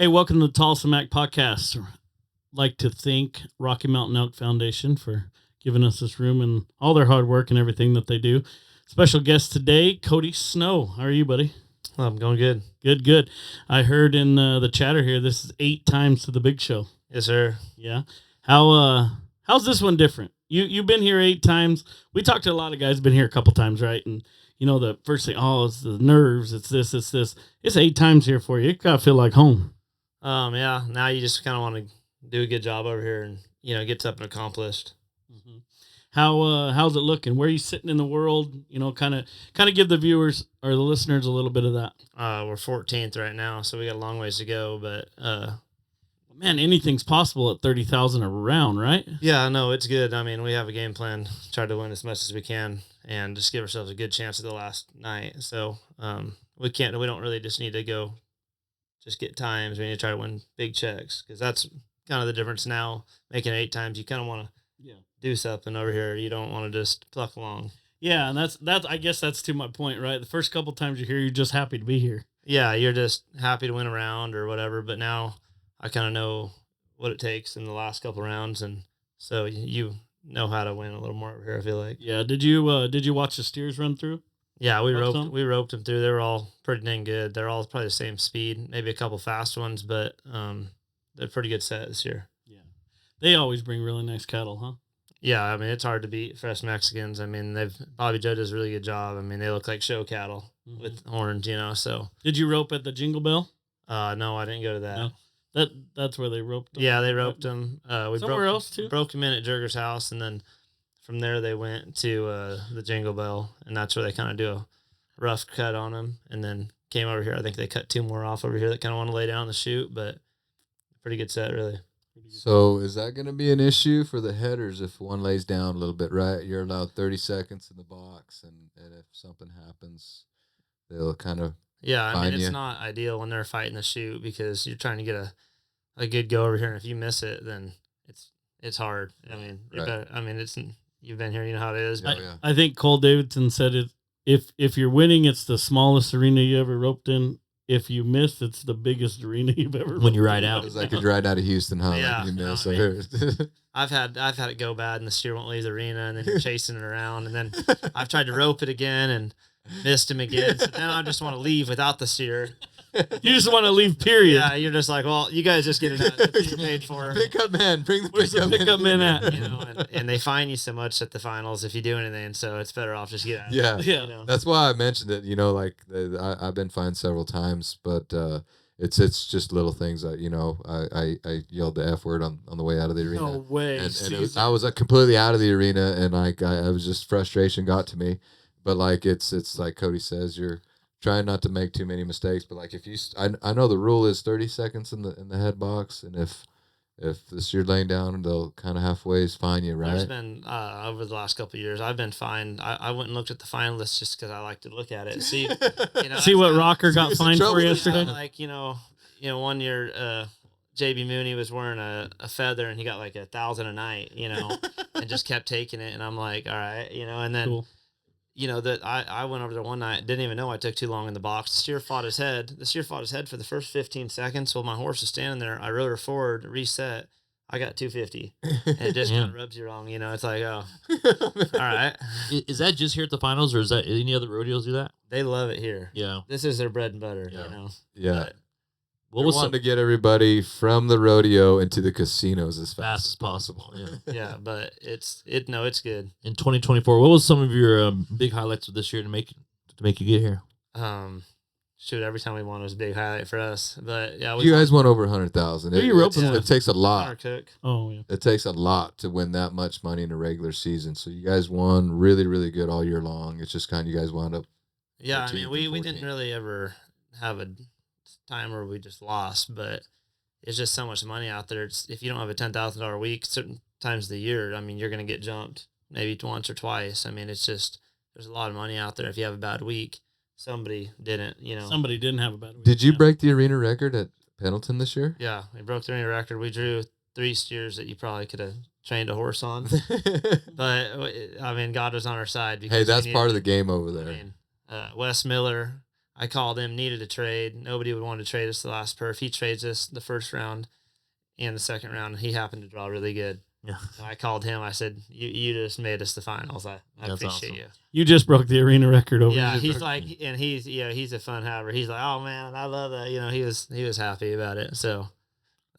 Hey, welcome to the Tolleson Mack podcast. I'd like to thank Rocky Mountain Elk Foundation for giving us this room and all their hard work and everything that they do. Special guest today, Cody Snow. How are you, buddy? I'm going good. Good. I heard in the chatter here, this is 8 times to the big show. Yes, sir. Yeah. How's this one different? You've been here 8 times. We talked to a lot of guys, been here a couple times, right? And you know, the first thing, it's the nerves, it's this. It's 8 times here for you. It gotta feel like home. Yeah. Now you just kind of want to do a good job over here and, get something accomplished. Mm-hmm. How's it looking? Where are you sitting in the world? Kind of give the viewers or the listeners a little bit of that. We're 14th right now, so we got a long ways to go, but, man, anything's possible at 30,000 a round, right? Yeah, no, it's good. I mean, we have a game plan, try to win as much as we can and just give ourselves a good chance at the last night. So, we don't really just need to go just get times. We need to try to win big checks because that's kind of the difference now. Making 8 times, you kind of want to do something over here. You don't want to just pluck along. Yeah, and that's I guess that's to my point, right? The first couple times you're here, you're just happy to be here. Yeah, you're just happy to win a round or whatever. But now I kind of know what it takes in the last couple rounds, and so you know how to win a little more over here, I feel like. Yeah. Did you watch the steers run through? Yeah, we roped them through. They were all pretty dang good. They're all probably the same speed, maybe a couple fast ones, but they're pretty good set this year. Yeah, they always bring really nice cattle, huh? Yeah, I mean it's hard to beat fresh Mexicans. I mean Bobby Joe does a really good job. I mean they look like show cattle with horns, So did you rope at the Jingle Bell? No, I didn't go to that. No. That's where they roped them. Yeah, they roped them. Somewhere else too. Broke them in at Jurger's house, and then from there they went to the Jingle Bell, and that's where they kind of do a rough cut on them, and then came over here. I think they cut 2 more off over here that kind of want to lay down the chute, but pretty good set, really. So is that going to be an issue for the headers if one lays down a little bit, right? You're allowed 30 seconds in the box, and if something happens, they'll kind of it's not ideal when they're fighting the chute because you're trying to get a good go over here, and if you miss it, then it's hard. I mean, right. You've been here, you know how it is. But I think Cole Davidson said it. If you're winning, it's the smallest arena you ever roped in. If you miss, it's the biggest arena you've ever. When you ride out, it's like a ride out of Houston, huh? Yeah, like I've had it go bad, and the steer won't leave the arena, and then you're chasing it around, and then I've tried to rope it again and missed him again. So now I just want to leave without the steer. You just want to leave, period. Yeah, you're just like, well, you guys just get it out. That's what you're paid for. Pickup man, bring the pickup man at. And they fine you so much at the finals if you do anything, so it's better off just get out. Yeah. That's why I mentioned it. I've been fined several times, but it's just little things that I yelled the F word on the way out of the arena. No way. And I was completely out of the arena, and I was just frustration got to me. But it's like Cody says, you're trying not to make too many mistakes, but if I know the rule is 30 seconds in the head box, and if you're laying down, they'll kind of halfway fine you, right? There's been over the last couple of years, I've been fined. I went and looked at the fine list just because I like to look at it and see. See what Rocker got fined for yesterday. One year JB Mooney was wearing a feather and he got like 1,000 a night, and just kept taking it, and I'm like, all right, and then. Cool. That I went over there one night, didn't even know I took too long in the box. The steer fought his head for the first 15 seconds. While my horse was standing there, I rode her forward, reset. I got 250. And it just kind of rubs you wrong. It's like, oh, all right. Is that just here at the finals, or is that any other rodeos do that? They love it here. Yeah. This is their bread and butter, Yeah. But What was wanting to get everybody from the rodeo into the casinos as fast as possible. Yeah, but it's good. In 2024, what was some of your big highlights of this year to make you get here? Every time we won was a big highlight for us. But yeah, you guys won over 100,000. It takes a lot. Cook. Oh yeah. It takes a lot to win that much money in a regular season. So you guys won really, really good all year long. It's just you guys wound up. Yeah, I mean we didn't really ever have a time where we just lost, but it's just so much money out there. If you don't have a $10,000 week, certain times of the year, I mean, you're going to get jumped maybe once or twice. I mean, it's just there's a lot of money out there. If you have a bad week, somebody didn't have a bad week. Did you break the arena record at Pendleton this year? Yeah, we broke the arena record. We drew 3 steers that you probably could have trained a horse on. But I mean, God was on our side. Hey, that's part of the game over there. I mean, Wes Miller I called him, needed a trade. Nobody would want to trade us the last perf. He trades us the first round and the second round. He happened to draw really good. Yeah. And I called him. I said, you just made us the finals. I That's appreciate awesome. you. You just broke the arena record over. Yeah, he's like, and he's a fun haver. He's like, oh man, I love that. He was happy about it. So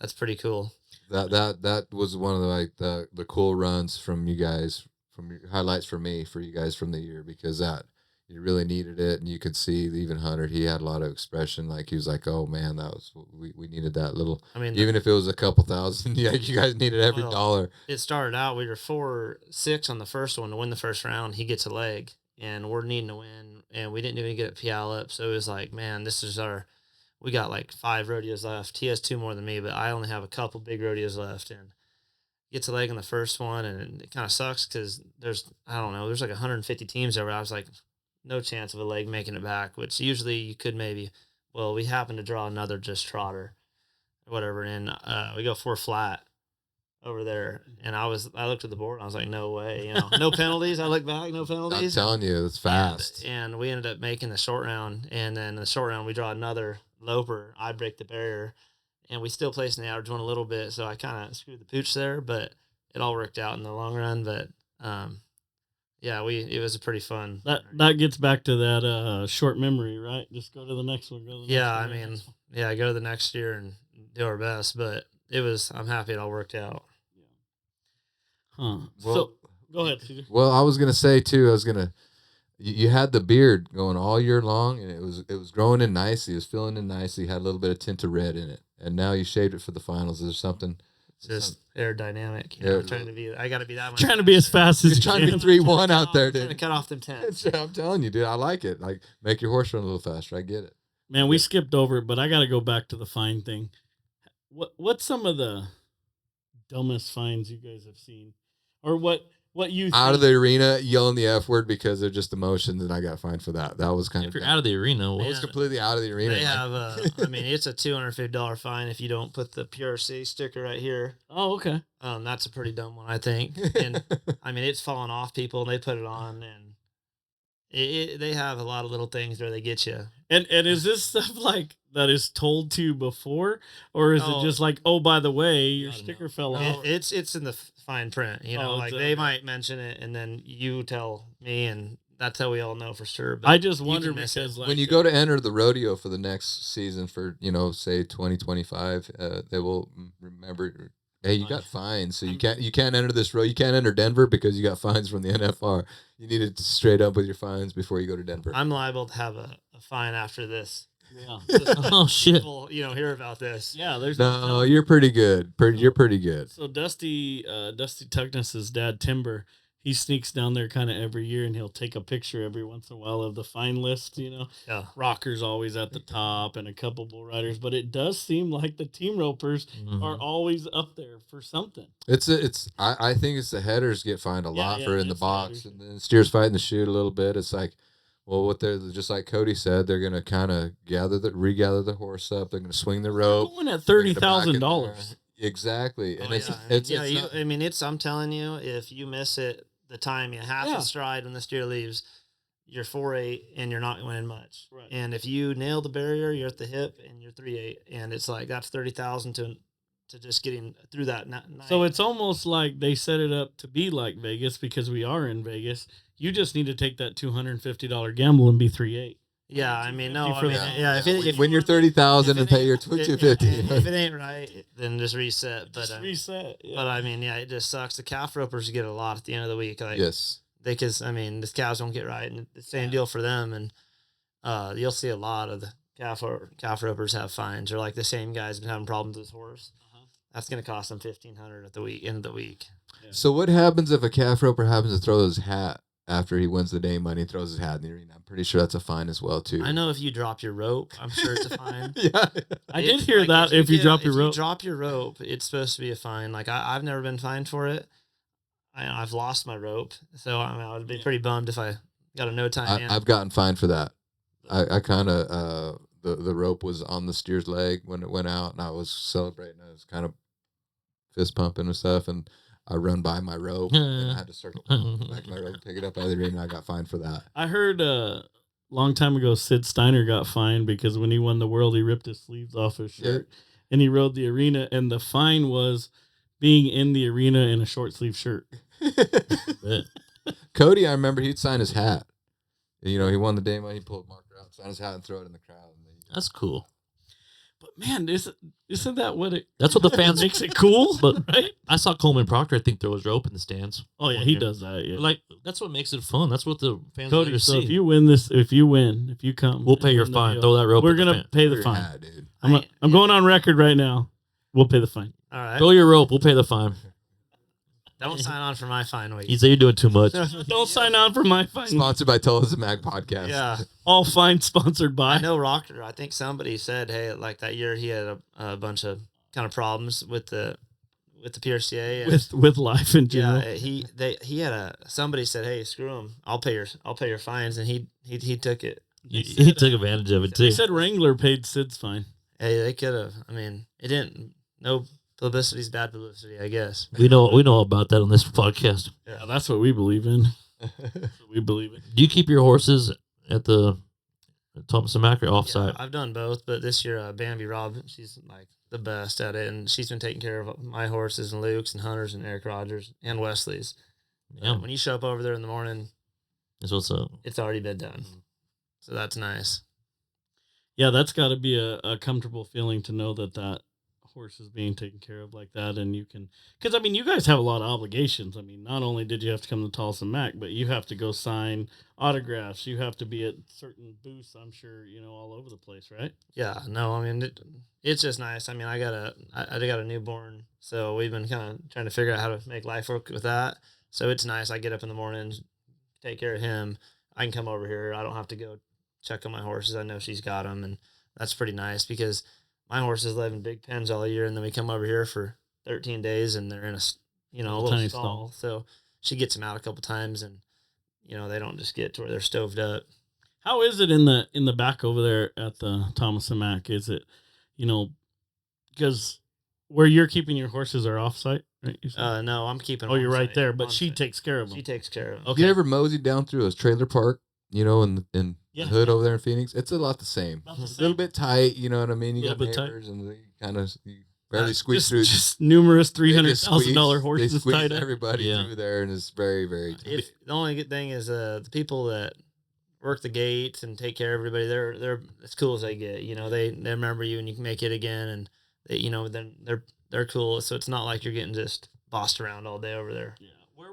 that's pretty cool. That was one of the cool runs from you guys, from your highlights for you guys from the year, because that you really needed it, and you could see even Hunter, he had a lot of expression, like he was like, oh man, that was we needed that little. I mean, even if it was a couple thousand, yeah, you guys needed every dollar. It started out, we were 4-6 on the first one to win the first round. He gets a leg, and we're needing to win, and we didn't even get a Puyallup, so it was like, man, this is we got like 5 rodeos left. He has 2 more than me, but I only have a couple big rodeos left, and gets a leg in the first one, and it kind of sucks because there's like 150 teams over. I was like, no chance of a leg making it back, which usually you could maybe. Well, we happened to draw another just trotter or whatever, and we go 4 flat over there, and I looked at the board, and I was like, no way, no penalties. I look back, no penalties. I'm telling you, it's fast. And we ended up making the short round, and then in the short round we draw another loper. I break the barrier, and we still placed in the average one a little bit, so I kind of screwed the pooch there, but it all worked out in the long run. But yeah, it was a pretty fun. That gets back to that short memory, right? Just go to the next one. Go to the next year and do our best. But I'm happy it all worked out. Huh. Well, so go ahead, Cedar. Well, I was gonna say too. You had the beard going all year long, and it was growing in nicely. It was filling in nicely. Had a little bit of tint of red in it, and now you shaved it for the finals. Is there something? Just aerodynamic. I got to be that much. Trying to be as fast as you're trying to be 3-1 out there, dude. Trying to cut off them tents. I'm telling you, dude. I like it. Like, make your horse run a little faster. I get it. Man, we skipped over it, but I got to go back to the fine thing. What's some of the dumbest fines you guys have seen, or what you out of the arena yelling the F word because they're just emotions, and I got fined for that. That was kind of. If you're out of the arena, well, it's completely out of the arena. They have it's a $250 fine if you don't put the PRC sticker right here. Oh, okay. That's a pretty dumb one, I think. And it's falling off people. They put it on, and they have a lot of little things where they get you. And is this stuff like that is told to you before, or is it just like, oh, by the way, your sticker fell off? It's in the fine print, they might mention it, and then you tell me, and that's how we all know for sure. But I just wonder because when you go to enter the rodeo for the next season for say 2025, they will remember. Hey, you got fines, so you can't enter this road. You can't enter Denver because you got fines from the NFR. You need to straight up with your fines before you go to Denver. I'm liable to have a fine after this. Yeah. Oh shit. People, hear about this. Yeah. There's no. You're pretty good. You're pretty good. So Dusty Tuckness's dad Timber, he sneaks down there kind of every year, and he'll take a picture every once in a while of the fine list. Yeah. Rocker's always at the top, and a couple bull riders, but it does seem like the team ropers are always up there for something. I think it's the headers get fined a lot for in the box, and then steers fighting the chute a little bit. It's like, well, what they're just like Cody said, they're gonna kind of regather the horse up. They're gonna swing the rope. Going at $30,000. Exactly, and I'm telling you, if you miss it, the time you have to stride when the steer leaves, you're 4.8 and you're not winning much. Right. And if you nail the barrier, you're at the hip and you're 3.8, and it's like that's 30,000 to just getting through that night. So it's almost like they set it up to be like Vegas because we are in Vegas. You just need to take that $250 gamble and be 3.8. Yeah, no. If when you're 30,000 and pay your $250, if it ain't right, then just reset. But reset. Yeah. But it just sucks. The calf ropers get a lot at the end of the week. Yes, because the cows don't get right, and the same deal for them. And you'll see a lot of the calf ropers have fines, or like the same guy's been having problems with his horse. That's going to cost them $1,500 at the end of the week. Yeah. So what happens if a calf roper happens to throw his hat after he wins the day money and throws his hat in the arena? I'm pretty sure that's a fine as well too. I know if you drop your rope, I'm sure it's a fine. Yeah, I did hear that if you drop your rope. If you drop your rope, it's supposed to be a fine. Like I've never been fined for it. I've lost my rope, so I would be pretty bummed if I got a no time. I've gotten fined for that. I kind of the rope was on the steer's leg when it went out, and I was celebrating. I was kind of fist pumping and stuff, and I run by my rope and I had to circle back my rope, pick it up out of the arena. I got fined for that. I heard long time ago, Sid Steiner got fined because when he won the world, he ripped his sleeves off his shirt and he rode the arena. And the fine was being in the arena in a short sleeve shirt. Cody, I remember he'd sign his hat. He won the day money, he pulled a marker out, sign his hat, and throw it in the crowd. That's cool. But man, isn't that what it? That's what the fans makes it cool. But right, I saw Coleman Proctor. I think there was rope in the stands. Oh yeah, he does that. Yeah, like that's what makes it fun. That's what the fans Cody. So if you win this, if you come, we'll pay your fine. Throw that rope. We're gonna pay the fine. Yeah, dude. I'm going on record right now. We'll pay the fine. All right. Throw your rope. We'll pay the fine. Don't sign on for my fine week. You say you're doing too much. Don't sign on for my fine. Sponsored by Tolleson Mack podcast. Yeah. All fines sponsored by. I know Rocker. I think somebody said, hey, like that year he had a bunch of kind of problems with the PRCA and, with life in general. Yeah, he had somebody said, hey, screw him. I'll pay your fines, and he took it. He took advantage of it too. He said Wrangler paid Sid's fine. Hey, they could have. I mean, it didn't. No publicity's bad publicity, I guess. We know about that on this podcast. Yeah, that's what we believe in. We believe in. Do you keep your horses at the Tolleson Mack or offsite? Yeah, I've done both, but this year Bambi Rob, she's like the best at it, and she's been taking care of my horses and Luke's and Hunter's and Eric Rogers and Wesley's. Yeah. When you show up over there in the morning, that's what's up. It's already been done, so that's nice. Yeah, that's got to be a comfortable feeling to know that horse is being taken care of like that, and you can, because I mean, you guys have a lot of obligations. I mean, not only did you have to come to Tolleson Mack, but you have to go sign autographs. You have to be at certain booths. I'm sure all over the place, right? Yeah, no, I mean it's just nice. I mean, I got a newborn, so we've been kind of trying to figure out how to make life work with that. So it's nice. I get up in the morning, take care of him. I can come over here. I don't have to go check on my horses. I know she's got them, and that's pretty nice because my horses live in big pens all year, and then we come over here for 13 days, and they're in a little tiny stall. So she gets them out a couple times, and they don't just get to where they're stoved up. How is it in the back over there at the Tolleson Mack? Is it, because where you're keeping your horses are offsite, right? No, I'm keeping. Oh, you're right on-site. there, but she takes care of them. She takes care of them. Okay. You ever moseyed down through a trailer park, in Yeah. the hood over there in Phoenix? It's a lot the same. About the A same. little bit tight, you know what I mean? You Little got bit tight. neighbors and you kind of barely squeeze through. Just numerous They just $300,000 squeeze- horses they squeeze tied up. everybody Yeah. through there, and it's very, very tight. The only good thing is the people that work the gates and take care of everybody. They're as cool as they get. They remember you and you can make it again, and then they're cool. So it's not like you're getting just bossed around all day over there. Yeah. Where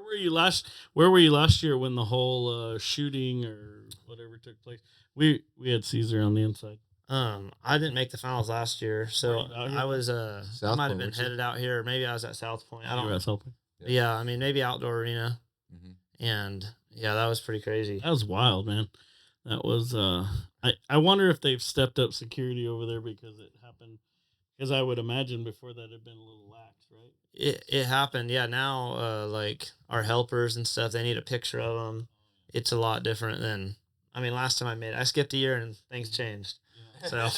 were you last year when the whole shooting or whatever took place? We had Caesar on the inside. I didn't make the finals last year, so I was I might have been headed out here. Maybe I was at South Point. I don't You were at South Point? Yeah, I mean maybe outdoor arena, and yeah, that was pretty crazy. That was wild, man. That was I wonder if they've stepped up security over there because it happened. Because I would imagine before that had been a little lax, right? It happened, yeah. Now, like our helpers and stuff, they need a picture of them. It's a lot different than. I mean, last time I skipped a year and things changed. So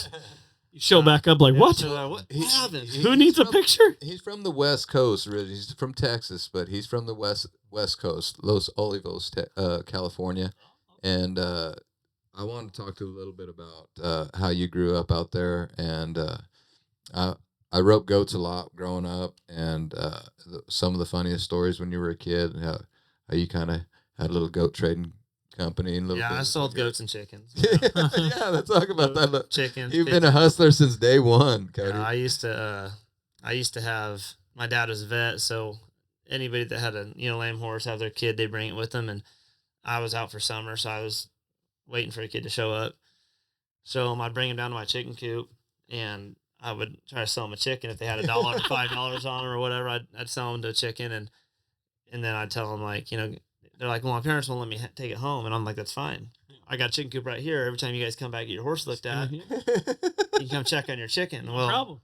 you show back up like what? So, what happened? Who needs a picture? He's from the West Coast, really. He's from Texas, but he's from the West Coast, Los Olivos, California. And I want to talk to you a little bit about how you grew up out there. And I roped goats a lot growing up, and some of the funniest stories when you were a kid, and how you kind of had a little goat trading company. And I sold goats and chickens. Yeah, let's talk about that. Look, Chickens. you've been a hustler since day one, Cody. I used to have, my dad was a vet, so anybody that had a lame horse have their kid, they bring it with them, and I was out for summer, so I was waiting for a kid to show up. So I'd bring him down to my chicken coop, and I would try to sell them a chicken. If they had $1 or $5 on them or whatever, I'd sell them to a chicken, and then I'd tell them they're like, well, my parents won't let me take it home, and I'm like, that's fine. I got a chicken coop right here. Every time you guys come back, get your horse looked at, you can come check on your chicken. Well, problem.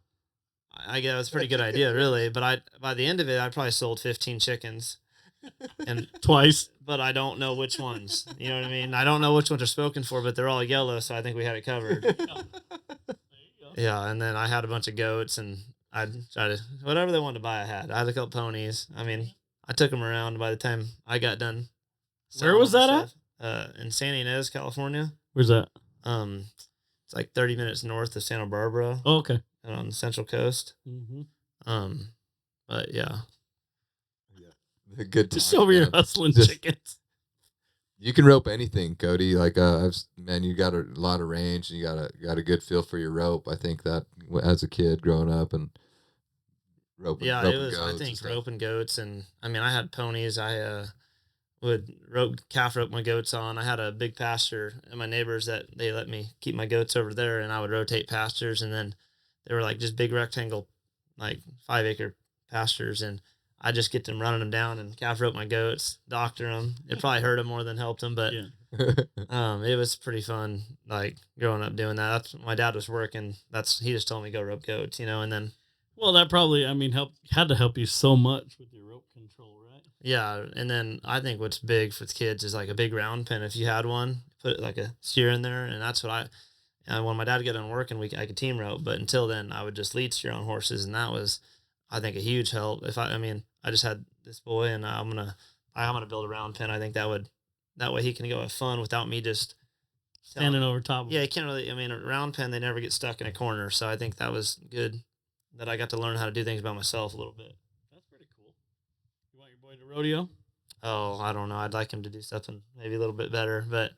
I guess it's a pretty good idea, really. But by the end of it, I probably sold 15 chickens, and Twice. But I don't know which ones. You know what I mean? I don't know which ones are spoken for, but they're all yellow, so I think we had it covered. There you go. Yeah, and then I had a bunch of goats, and I'd try to whatever they wanted to buy. I had a couple ponies. I mean, I took them around. By the time I got done, Where was that at? In Santa Ynez, California. Where's that? It's like 30 minutes north of Santa Barbara. Oh, okay. And on the Central Coast. Mm-hmm. But yeah. Good. Just talk, over here man. hustling Just- chickens. You can rope anything, Cody. Like, man, you got a lot of range, and you got a good feel for your rope. I think that as a kid growing up and roping, Yeah, roping it was. goats I think and stuff. roping goats, and I mean, I had ponies. I would calf rope my goats on. I had a big pasture, and my neighbors that they let me keep my goats over there, and I would rotate pastures, and then they were like just big rectangle, like 5-acre pastures, and I just get them running them down and calf rope my goats, doctor them. It probably hurt them more than helped them, but it was pretty fun. Like growing up doing that. That's my dad was working. He just told me go rope goats, and then. Well, that probably, had to help you so much with your rope control, right? Yeah, and then I think what's big for the kids is like a big round pen. If you had one, put like a steer in there, and that's what when my dad got done working, I could team rope, but until then, I would just lead steer on horses, and that was, I think, a huge help. I just had this boy, and I'm gonna build a round pen. I think that way he can go have fun without me just standing over top of him. Yeah, he can't really. A round pen, they never get stuck in a corner, so I think that was good. That I got to learn how to do things by myself a little bit. That's pretty cool. You want your boy to rodeo? Oh, I don't know. I'd like him to do something maybe a little bit better, but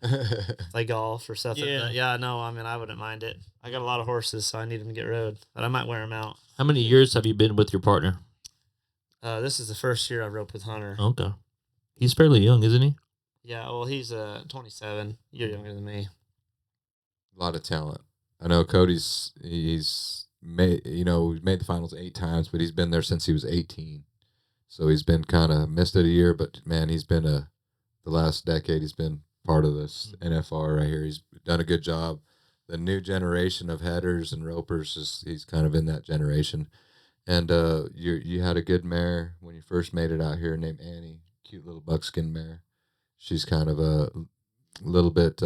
like golf or something. Yeah. No, I wouldn't mind it. I got a lot of horses, so I need them to get rode, but I might wear them out. How many years have you been with your partner? This is the first year I've roped with Hunter. Okay. He's fairly young, isn't he? Yeah, well, he's 27. You're younger than me. A lot of talent. I know he's made the finals 8 times, but he's been there since he was 18. So he's been kind of missed it a year, but man, he's been the last decade he's been part of this NFR right here. He's done a good job. The new generation of headers and ropers he's kind of in that generation. And you had a good mare when you first made it out here named Annie, cute little buckskin mare. She's kind of a little bit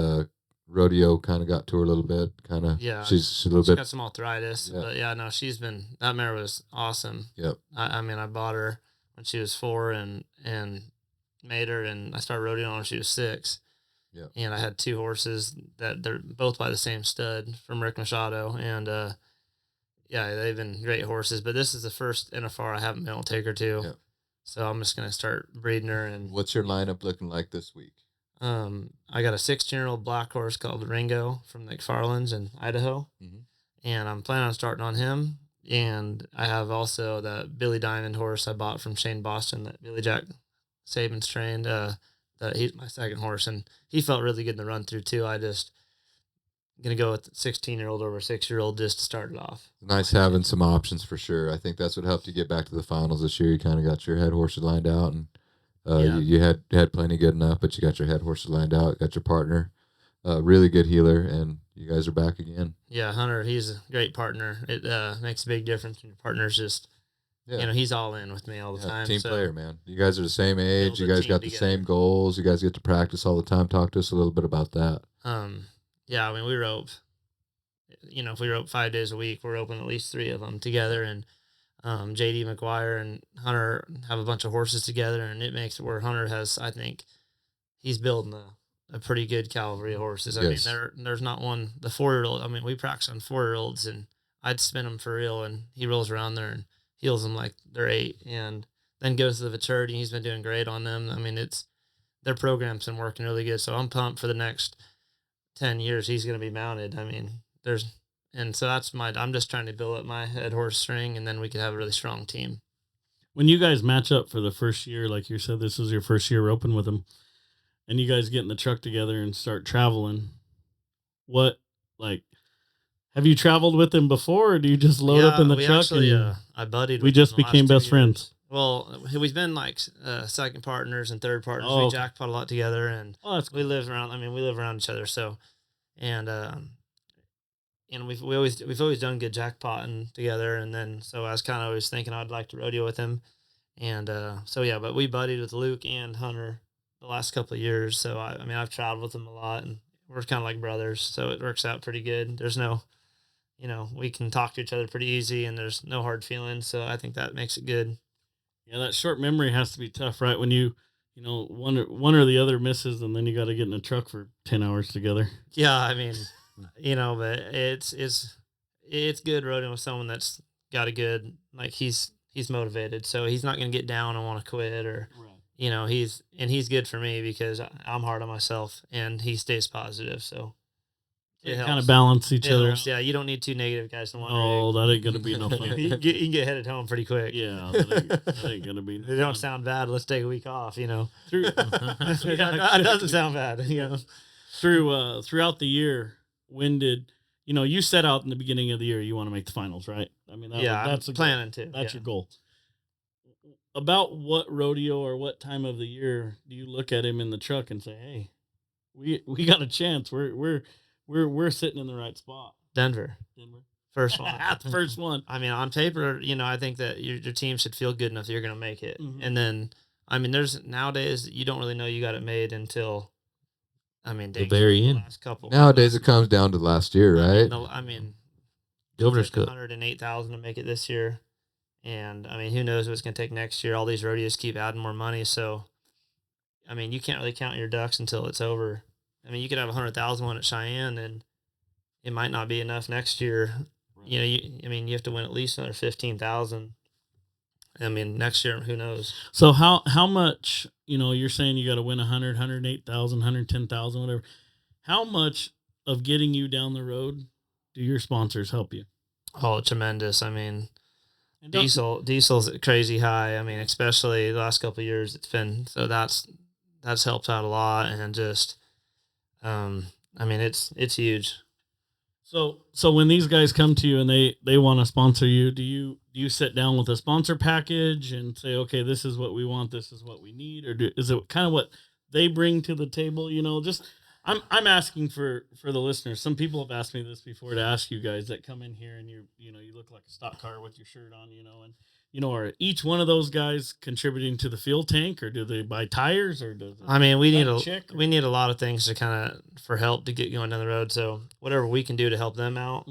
rodeo kind of got to her a little bit, kind of. Yeah, she's a little she's bit. got some arthritis, Yeah. but yeah, no, that mare was awesome. Yep. I bought her when she was 4 and made her, and I started rodeoing on her when she was 6. Yeah. And I had 2 horses that they're both by the same stud from Rick Machado, and yeah, they've been great horses. But this is the first NFR I haven't been able to take her to, Yep. so I'm just gonna start breeding her. And What's your lineup looking like this week? I got a 16-year-old black horse called Ringo from McFarland's in Idaho, and I'm planning on starting on him. And I have also the Billy Diamond horse I bought from Shane Boston that Billy Jack Sabins trained. He's my second horse, and he felt really good in the run through too. I just gonna go with 16-year-old over 6-year-old just to start it off. Nice having some options for sure. I think that's what helped you get back to the finals this year. You kind of got your head horses lined out, and you had plenty good enough, but you got your head horses lined out. Got your partner, really good healer, and you guys are back again. Yeah, Hunter, he's a great partner. It makes a big difference when your partner's just, he's all in with me all the time. Team player, man. You guys are the same age. You guys got the together. same goals. You guys get to practice all the time. Talk to us a little bit about that. Yeah, we rope. If we rope 5 days a week, we're roping at least 3 of them together, and JD McGuire and Hunter have a bunch of horses together, and it makes it where Hunter has, I think, he's building a pretty good cavalry of horses. I mean, there's not one, the 4-year-old, we practice on 4-year-olds, and I'd spin them for real, and he rolls around there and heals them like they're 8, and then goes to the maturity. He's been doing great on them. Their program's been working really good, so I'm pumped for the next 10 years. He's going to be mounted. So I'm just trying to build up my head horse string, and then we could have a really strong team. When you guys match up for the first year, like you said, this is your first year roping with him, and you guys get in the truck together and start traveling, have you traveled with him before, or do you just load up in the truck? I buddied. We just became best friends. Well, we've been like second partners and third partners. Oh, we jackpot a lot together, and that's cool. we live around each other. So, and we've always done good jackpotting together. And then so I was kind of always thinking I'd like to rodeo with him, and but we buddied with Luke and Hunter the last couple of years. So I've traveled with them a lot, and we're kind of like brothers. So it works out pretty good. There's no, we can talk to each other pretty easy, and there's no hard feelings. So I think that makes it good. Yeah, that short memory has to be tough, right? When you one or the other misses, and then you got to get in a truck for 10 hours together. Yeah, I mean, but it's good roading with someone that's got a good, like, he's motivated, so he's not going to get down and want to quit, or he's good for me because I'm hard on myself, and he stays positive, so it helps. Kind of balance each other out. Yeah, you don't need two negative guys in one Oh, rig. that ain't gonna be no fun. You can get headed home pretty quick. Yeah, that ain't gonna be. They don't sound bad. Let's take a week off. That doesn't sound bad. Throughout the year, when did you set out in the beginning of the year you want to make the finals, right? I mean, that's planning to. That's your goal. About what rodeo or what time of the year do you look at him in the truck and say, "Hey, we got a chance. We're sitting in the right spot." Denver. First one. The first one. I mean, on paper, I think that your team should feel good enough that you're going to make it. Mm-hmm. And then, I mean, there's nowadays you don't really know you got it made until, the very end. Last couple. Nowadays it comes down to last year, right? Governor's Cup. 108,000 to make it this year, and I mean, who knows what it's going to take next year? All these rodeos keep adding more money, so I mean, you can't really count your ducks until it's over. I mean, you could have 100,000 one at Cheyenne, and it might not be enough next year. Right. You have to win at least another 15,000. I mean, next year, who knows? So how much, you're saying you got to win 100, 108,000, 110,000, whatever. How much of getting you down the road do your sponsors help you? Oh, tremendous. I mean, diesel's crazy high. I mean, especially the last couple of years it's been, so that's helped out a lot, and just I mean, it's huge. So when these guys come to you and they want to sponsor you, do you sit down with a sponsor package and say, okay, this is what we want, this is what we need, or is it kind of what they bring to the table? I'm asking for the listeners. Some people have asked me this before, to ask you guys that come in here and you look like a stock car with your shirt on, and are each one of those guys contributing to the fuel tank, or do they buy tires, or does it, I mean, we need a lot of things to kind of for help to get going down the road. So whatever we can do to help them out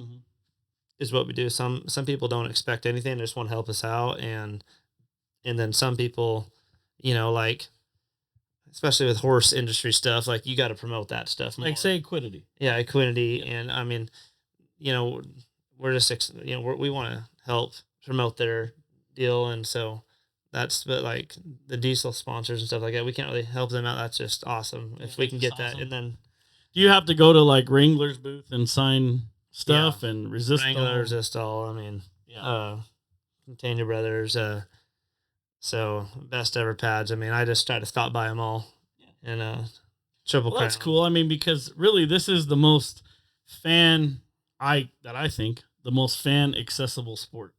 is what we do. Some people don't expect anything; they just want to help us out, and then some people, like, especially with horse industry stuff, like, you got to promote that stuff more. Like, say, Equinity. Yeah, Equinity, yeah. And I mean, we're just we want to help promote their deal, and so but like the diesel sponsors and stuff like that, we can't really help them out. That's just awesome if we can get that. And then do you have to go to like Wrangler's booth and sign stuff and resist all? I mean, Container Brothers, so Best Ever pads. I mean, I just try to stop by them all, and Triple Crown. That's cool. I mean, because really this is the most I think the most fan accessible sport.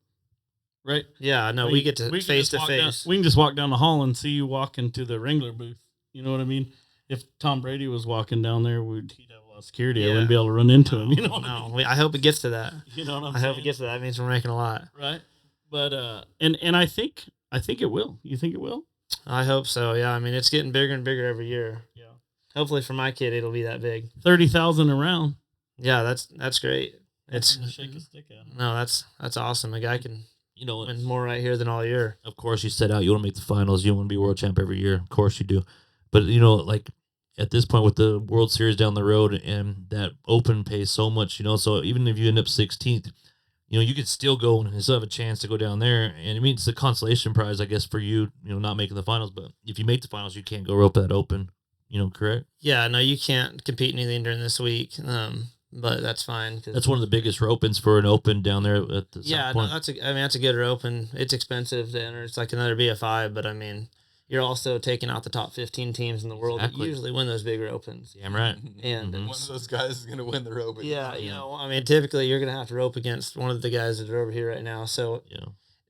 Right? Yeah, no, we get to face to face. We can just walk down the hall and see you walk into the Wrangler booth. You know what I mean? If Tom Brady was walking down there, he'd have a lot of security. Yeah. I wouldn't be able to run into him. I hope it gets to that. You know what I'm saying? I hope it gets to that. That means we're making a lot. Right? But and I think it will. You think it will? I hope so. Yeah. I mean, it's getting bigger and bigger every year. Yeah. Hopefully for my kid, it'll be that big. 30,000 around. Yeah, that's great. It's shake a stick at him. No, that's awesome. A guy can win more right here than all year. Of course, you set out. You want to make the finals. You want to be world champ every year. Of course you do. But like at this point with the World Series down the road, and that open pays so much. So even if you end up 16th, you could still go and still have a chance to go down there. And it means the consolation prize, I guess, for you, not making the finals. But if you make the finals, you can't go rope that open. Correct? Yeah, no, you can't compete in anything during this week. But that's fine. That's one of the biggest ropens for an open down there at the South Point. That's a good rope, and it's expensive to enter. It's like another BFI, but I mean, you're also taking out the top 15 teams in the world that usually win those big opens. Yeah, I'm right. And one of those guys is going to win the rope. Yeah, I mean, typically you're going to have to rope against one of the guys that are over here right now. So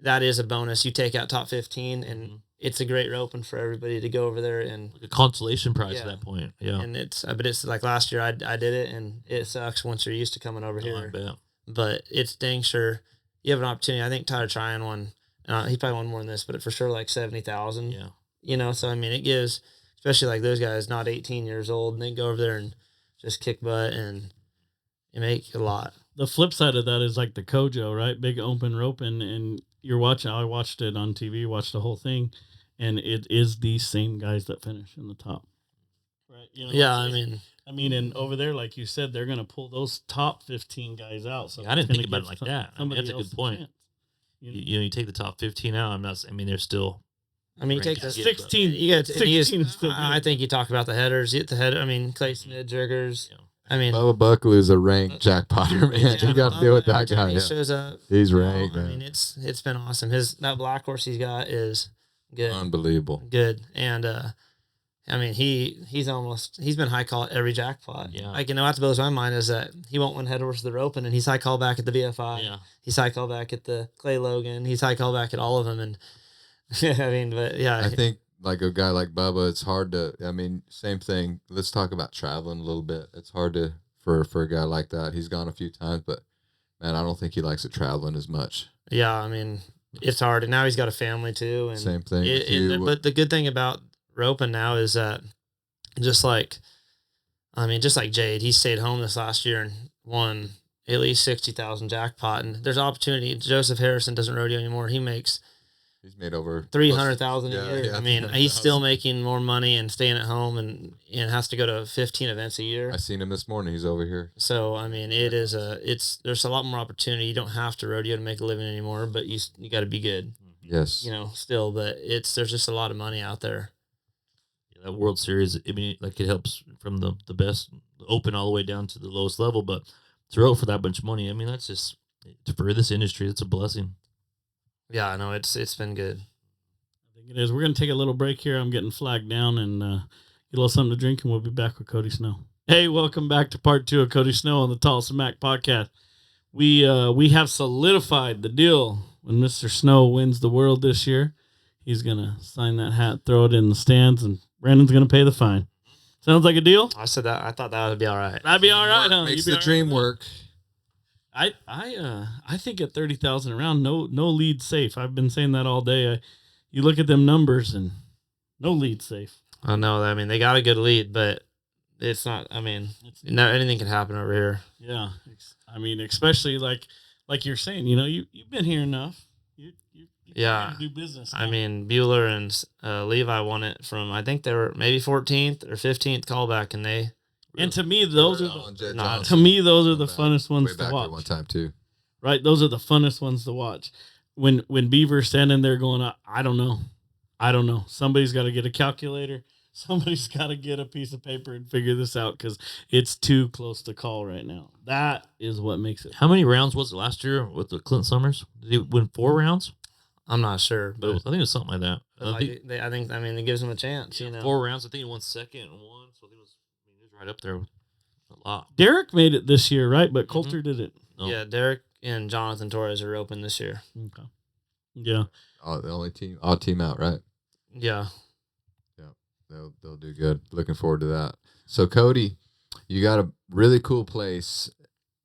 that is a bonus. You take out top 15, and it's a great roping for everybody to go over there, and like a consolation prize at that point. Yeah, and but it's like last year I did it, and it sucks once you're used to coming over here. I bet. But it's dang sure you have an opportunity. I think Tyler Tryon won. He probably won more than this, but for sure like 70,000. Yeah. So I mean, it gives, especially like those guys not 18 years old, and they go over there and just kick butt, and you make a lot. The flip side of that is like the Kojo, right? Big open roping, and you're watching. I watched it on TV, watched the whole thing, and it is these same guys that finish in the top. Right? You know Yeah, I mean, and over there, like you said, they're going to pull those top 15 guys out. So Yeah, I didn't think about it like that. I mean, that's a good point. Chance. You take the top 15 out. They're still. you take the 16. You get 16 is still good. I think you talk about the headers. You get the header. Clayton Jiggers. Yeah. Bubba Buckley's a ranked jackpotter, man. You got to deal with that guy. He Yeah. shows up. He's ranked, man. It's been awesome. That black horse he's got is good. Unbelievable. Good. And he's been high call at every jackpot. Yeah. What blows my mind is that he won't win head horse of the Open, and he's high call back at the BFI. Yeah. He's high call back at the Clay Logan. He's high call back at all of them. And I think like a guy like Bubba, it's hard to, same thing. Let's talk about traveling a little bit. It's hard for a guy like that. He's gone a few times, but man, I don't think he likes it traveling as much. Yeah. It's hard. And now he's got a family too. And same thing. But the good thing about roping now is that just like Jade, he stayed home this last year and won at least 60,000 jackpot. And there's opportunity. Joseph Harrison doesn't rodeo anymore. He's made over 300,000 a year. Yeah, he's still making more money and staying at home and has to go to 15 events a year. I seen him this morning. He's over here. So there's a lot more opportunity. You don't have to rodeo to make a living anymore, but you got to be good. Yes. Still, but there's just a lot of money out there. Yeah, that World Series, it helps from the best Open all the way down to the lowest level, but to row for that much money, that's just, for this industry, it's a blessing. Yeah, I know it's been good. I think it is. We're going to take a little break here. I'm getting flagged down and get a little something to drink, and we'll be back with Cody Snow. Hey, welcome back to part 2 of Cody Snow on the Tolleson Mack podcast. We have solidified the deal. When Mr. Snow wins the world this year, he's going to sign that hat, throw it in the stands, and Brandon's going to pay the fine. Sounds like a deal? I said that. I thought that would be all right. That'd be all right, huh? Makes the dream work. I think at 30,000 around, no lead safe. I've been saying that all day. You look at them numbers and no lead safe. I know. They got a good lead, but it's not. Anything can happen over here. Yeah, especially like you're saying. You've been here enough. You Yeah. do business. Bueller and Levi won it from. I think they were maybe 14th or 15th callback, and they. And to me, those are the funnest ones to watch. One time too, right? Those are the funnest ones to watch. When Beaver's standing there going, I don't know. Somebody's got to get a calculator. Somebody's got to get a piece of paper and figure this out because it's too close to call right now. That is what makes it. How many rounds was it last year with the Clint Summers? Did he win 4 rounds? I'm not sure, but I think it was something like that. I think it gives him a chance. 4 rounds. I think he won second and won, so he was right up there with a lot. Derek made it this year, right? But Coulter didn't. No. Yeah, Derek and Jonathan Torres are open this year. Okay. Yeah. the only odd team out, right? Yeah. They'll do good. Looking forward to that. So Cody, you got a really cool place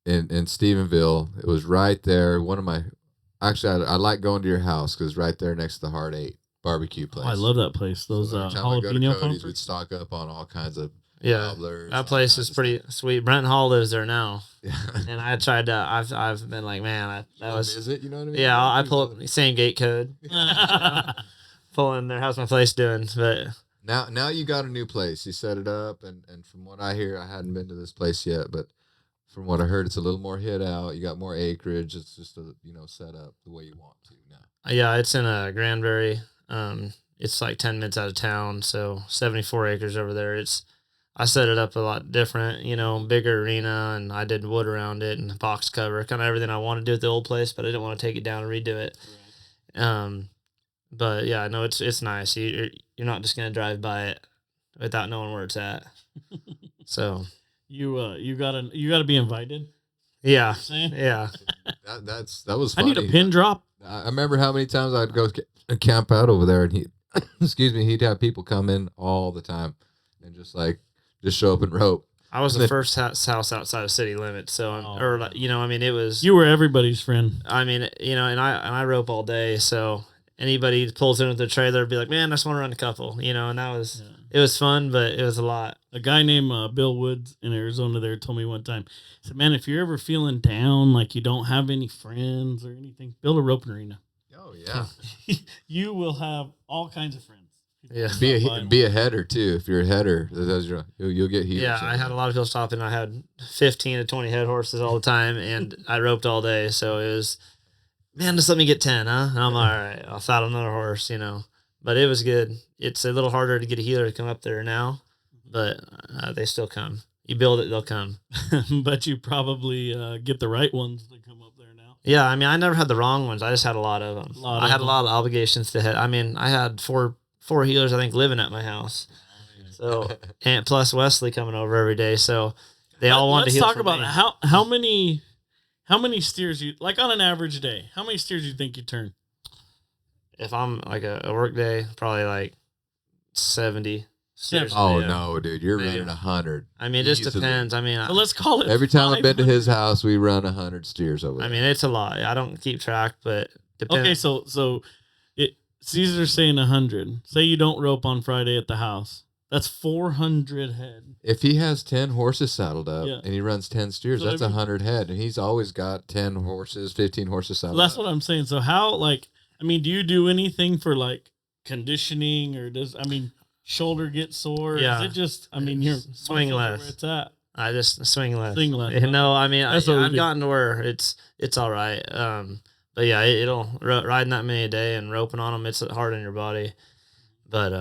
in Stephenville. It was right there. I like going to your house because right there next to the Hard 8 barbecue place. Oh, I love that place. Those jalapeno Cody's, we'd stock up on all kinds of gobblers, that place is pretty sweet. Brent Hall lives there now. Yeah. And I tried to. I've been like, man, that was. Visit, you know what I mean? Yeah, I pull up the same gate code. Pull in there. How's my place doing? But now you got a new place. You set it up, and from what I hear, I hadn't been to this place yet, but from what I heard, it's a little more hid out. You got more acreage. It's just set up the way you want to now. Yeah, it's in Granbury. It's like 10 minutes out of town, so 74 acres over there. I set it up a lot different, bigger arena, and I did wood around it and box cover, kind of everything I wanted to do at the old place, but I didn't want to take it down and redo it. Right. But yeah, no, it's nice. You're not just gonna drive by it without knowing where it's at. So you gotta be invited. Yeah, yeah. That was funny. I need a pin drop. I remember how many times I'd go camp out over there, and he'd have people come in all the time and just show up and rope. I was the first house outside of city limits, so it was. You were everybody's friend. And I rope all day, so anybody who pulls in with their trailer would be like, man, I just want to run a couple, and that was it was fun, but it was a lot. A guy named Bill Woods in Arizona there told me one time, he said, man, if you're ever feeling down, like you don't have any friends or anything, build a roping arena. Oh yeah, you will have all kinds of friends. Yeah. Be a header too. If you're a header, you'll get heaters. Yeah, I had a lot of people stopping. I had 15 to 20 head horses all the time, and I roped all day. So it was, man, just let me get 10, huh? And I'm all right. I'll saddle another horse, But it was good. It's a little harder to get a healer to come up there now, but they still come. You build it, they'll come. But you probably get the right ones to come up there now. Yeah, I mean, I never had the wrong ones. I just had a lot of them. I had a lot of obligations to hit. I mean, I had four healers, I think, living at my house. So, and plus Wesley coming over every day. So they all wanted to heal. Let's talk about how many steers you, like on an average day, how many steers you think you turn? If I'm like a work day, probably like 70. Oh no, dude, you're running 100. I mean, it just depends. I mean, so let's call it. Every time I've been to his house, we run 100 steers over there. I mean, it's a lot. I don't keep track, but depends. Okay, so Caesar's saying 100. Say you don't rope on Friday at the house. That's 400 head. If he has 10 horses saddled up and he runs 10 steers, so that's 100 head, and he's always got 10 horses, 15 horses saddled. So that's what I'm saying. So how, do you do anything for conditioning, or shoulder get sore? Yeah. Is it just, you're swing less. Where it's at. I just swing less. Swing less. No, I mean, I've gotten to where it's all right. But yeah, it'll riding that many a day and roping on them, it's hard on your body. But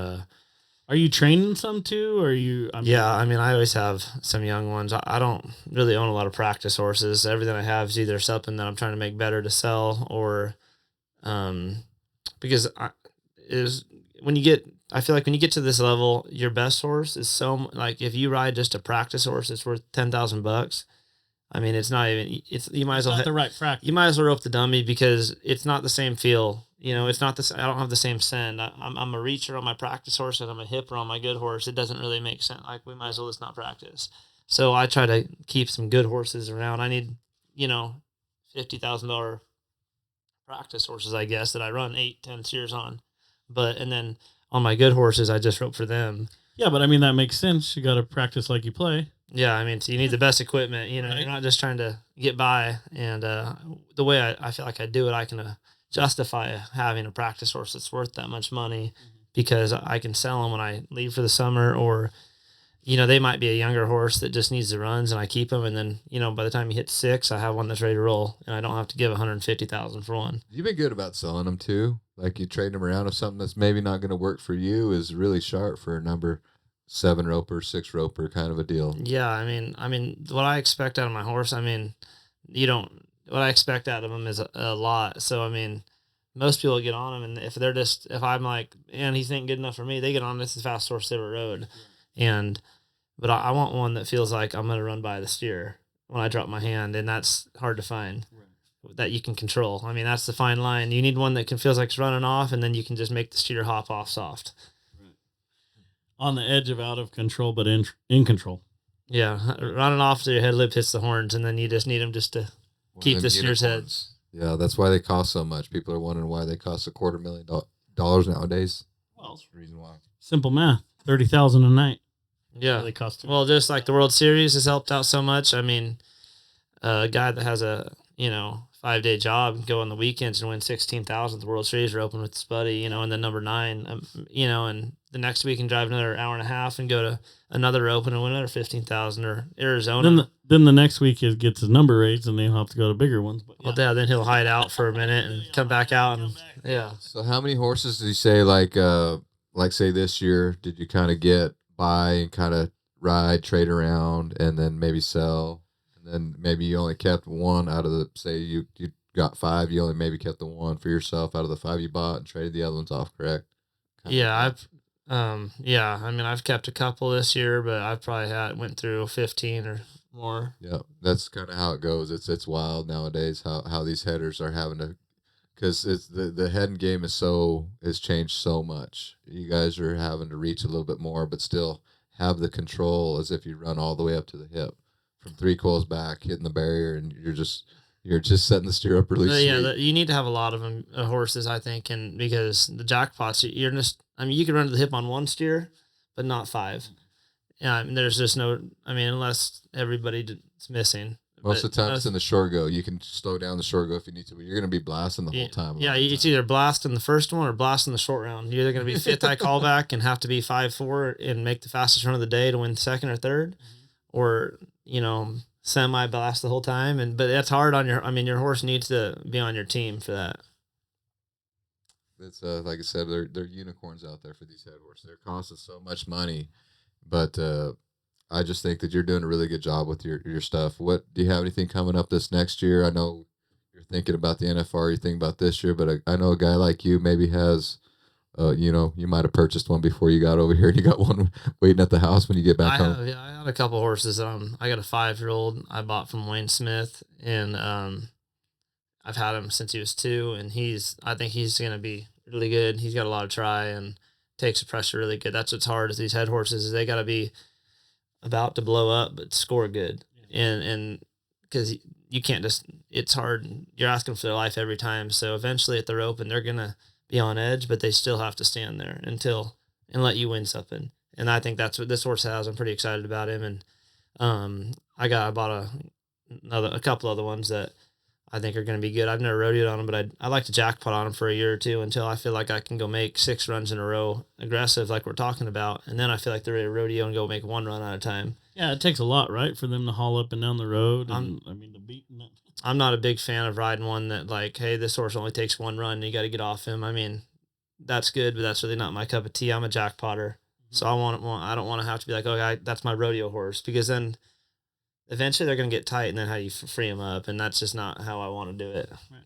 are you training some too, or are you? I always have some young ones. I don't really own a lot of practice horses. Everything I have is either something that I'm trying to make better to sell, or because I feel like when you get to this level, your best horse is if you ride just a practice horse, it's worth $10,000. I mean, it's not even. You might as well the right practice. You might as well rope the dummy, because it's not the same feel. It's not this. I don't have the same send. I'm a reacher on my practice horse, and I'm a hipper on my good horse. It doesn't really make sense. Like, we might as well just not practice. So I try to keep some good horses around. I need, $50,000 practice horses, I guess, that I run 8-10 steers on. And then on my good horses, I just rope for them. Yeah, but that makes sense. You got to practice like you play. Yeah, so you need the best equipment. You're not just trying to get by. And the way I feel like I do it, I can justify having a practice horse that's worth that much money, because I can sell them when I leave for the summer, or they might be a younger horse that just needs the runs, and I keep them, and then by the time you hit 6, I have one that's ready to roll, and I don't have to give $150,000 for one. You've been good about selling them too. Like, you trade them around if something that's maybe not going to work for you is really sharp for a number 7 roper, 6 roper kind of a deal. Yeah, I mean, what I expect out of my horse, what I expect out of them is a lot. So, most people get on them, and if I'm like, man, he's ain't good enough for me, they get on this is the fastest horse they ever rode. But I want one that feels like I'm going to run by the steer when I drop my hand, and that's hard to find. Right. That you can control. That's the fine line. You need one that feels like it's running off, and then you can just make the steer hop off soft. Right. On the edge of out of control, but in control. Yeah, running off so your head lip hits the horns, and then you just need them just to keep the steer's heads. Yeah, that's why they cost so much. People are wondering why they cost $250,000 nowadays. Well, that's the reason why. Simple math: $30,000 a night. Yeah, they cost. Well, just like the World Series has helped out so much. A guy that has a 5-day job can go on the weekends and win $16,000 at the World Series or open with his buddy, and then number 9, and the next week can drive another hour and a half and go to another open and win another $15,000, or Arizona. Then the next week he gets his number raised, and they'll have to go to bigger ones. But yeah. Well, then he'll hide out for a minute and come back out, and yeah. So how many horses did you say like say this year did you kind of get by and kind of ride, trade around, and then maybe sell, and then maybe you only kept one out of the, say you got 5, you only maybe kept the one for yourself out of the 5 you bought and traded the other ones off, correct? I've kept a couple this year, but I've probably went through 15 or more. Yeah, that's kind of how it goes. It's wild nowadays how these headers are having to, because it's the heading game has changed so much. You guys are having to reach a little bit more, but still have the control as if you run all the way up to the hip from 3 coils back, hitting the barrier, and you're just setting the steer up really sweet. You need to have a lot of them, horses, I think, and because the jackpots, you can run to the hip on 1 steer, but not 5. Yeah, there's just no, unless everybody's missing. Most of the time it's in the short go. You can slow down the short go if you need to, but you're going to be blasting the whole time. Yeah, it's either blasting the first one or blasting the short round. You're either going to be fifth high callback and have to be 5'4" and make the fastest run of the day to win second or third, or semi blast the whole time. But that's hard on your horse needs to be on your team for that. It's like I said, they're unicorns out there for these head horses. They're costing so much money, but I just think that you're doing a really good job with your stuff. What do you have anything coming up this next year? I know you're thinking about the NFR, you're thinking about this year, but I know a guy like you maybe has, you might have purchased one before you got over here, and you got one waiting at the house when you get back home. I had a couple horses. I got a 5-year-old I bought from Wayne Smith, and I've had him since he was 2, and I think he's going to be really good. He's got a lot of try and takes the pressure really good. That's what's hard with these head horses is they got to be about to blow up but score good. And because you can't just, it's hard. You're asking for their life every time. So eventually at the rope, and they're going to be on edge, but they still have to stand there and let you win something. And I think that's what this horse has. I'm pretty excited about him. And I bought a couple other ones that I think are going to be good. I've never rodeoed on them, but I like to jackpot on them for a year or two until I feel like I can go make 6 runs in a row aggressive like we're talking about. And then I feel like they're ready to rodeo and go make 1 run at a time. Yeah, it takes a lot, right, for them to haul up and down the road. And the beating. I'm not a big fan of riding one that like, hey, this horse only takes 1 run and you got to get off him. I mean, that's good, but that's really not my cup of tea. I'm a jackpotter. So I don't want to have to be like, okay, that's my rodeo horse, because then eventually they're going to get tight, and then how do you free them up? And that's just not how I want to do it. Right.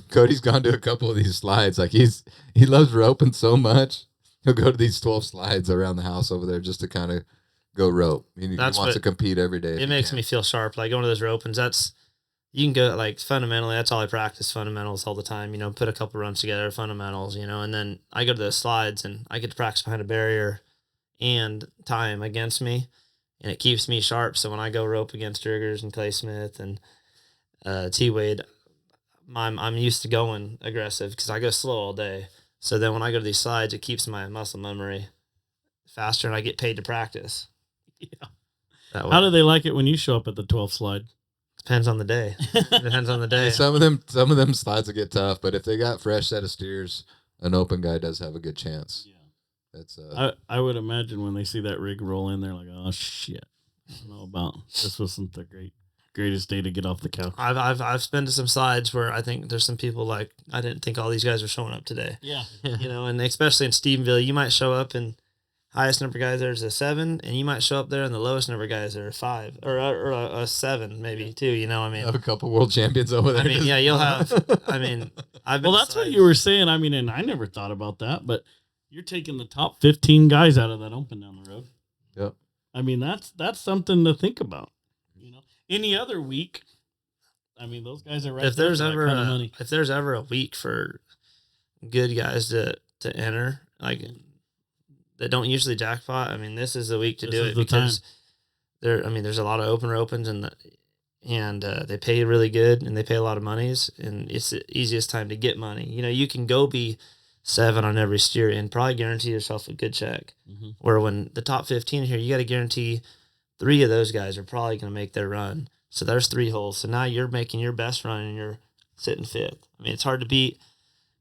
Cody's gone to a couple of these slides. Like he loves roping so much. He'll go to these 12 slides around the house over there just to kind of go rope. He wants to compete every day. It makes me feel sharp. Like going to those ropings, you can go like fundamentally. That's all I practice, fundamentals all the time. Put a couple runs together, fundamentals. And then I go to those slides and I get to practice behind a barrier and time against me, and it keeps me sharp. So when I go rope against Riggers and Clay Smith and T Wade, I'm used to going aggressive because I go slow all day. So then when I go to these slides, it keeps my muscle memory faster, and I get paid to practice. Yeah. How do they like it when you show up at the 12th slide? Depends on the day. Depends on the day. Some of them slides will get tough, but if they got fresh set of steers, an open guy does have a good chance. Yeah. That's I would imagine when they see that rig roll in, they're like, oh shit. I don't know about this. Wasn't the greatest day to get off the couch. I've been to some slides where I think there's some people like, I didn't think all these guys were showing up today. Yeah. And especially in Stephenville, you might show up and highest number of guys there is a 7, and you might show up there and the lowest number of guys there are 5 or a 7 maybe too. I have a couple world champions over there. You'll have. I've been. Well, that's what you were saying. And I never thought about that, but you're taking the top 15 guys out of that open down the road. Yep. That's something to think about. Any other week, those guys are right. If there's ever a week for good guys to enter, like that don't usually jackpot, this is the week to do it because there's a lot of opener opens and they pay really good and they pay a lot of monies, and it's the easiest time to get money. You can go be 7 on every steer and probably guarantee yourself a good check. Mm-hmm. Where when the top 15 here, you got to guarantee 3 of those guys are probably going to make their run. So there's 3 holes. So now you're making your best run and you're sitting 5th. It's hard to beat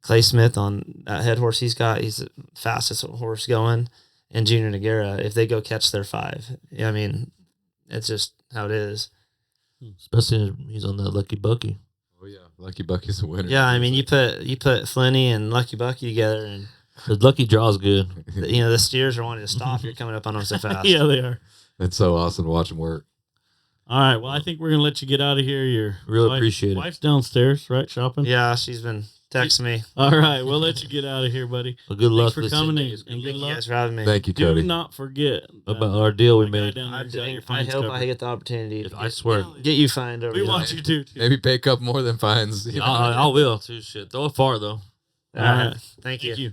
Clay Smith on that head horse he's got. He's the fastest horse going. And Junior Noguera, if they go catch their 5. It's just how it is. Especially he's on that Lucky Bucky. Oh, yeah. Lucky Bucky's a winner. Yeah, you put Flinny and Lucky Bucky together, and the Lucky Draw's good. The steers are wanting to stop. You're coming up on them so fast. Yeah, they are. It's so awesome to watch them work. All right. Well, I think we're going to let you get out of here. Your appreciate it. Wife's downstairs, right? Shopping? Yeah, she's been texting me. All right. We'll let you get out of here, buddy. Well, good luck for coming in. And good luck. Thanks for having me. Thank you, Cody. Do not forget about our deal we made. I hope I get the opportunity. I swear. Get you fined over. We want you to. Maybe pay a couple more than fines. I will. Too. Shit. Throw it far, though. All right. Thank you.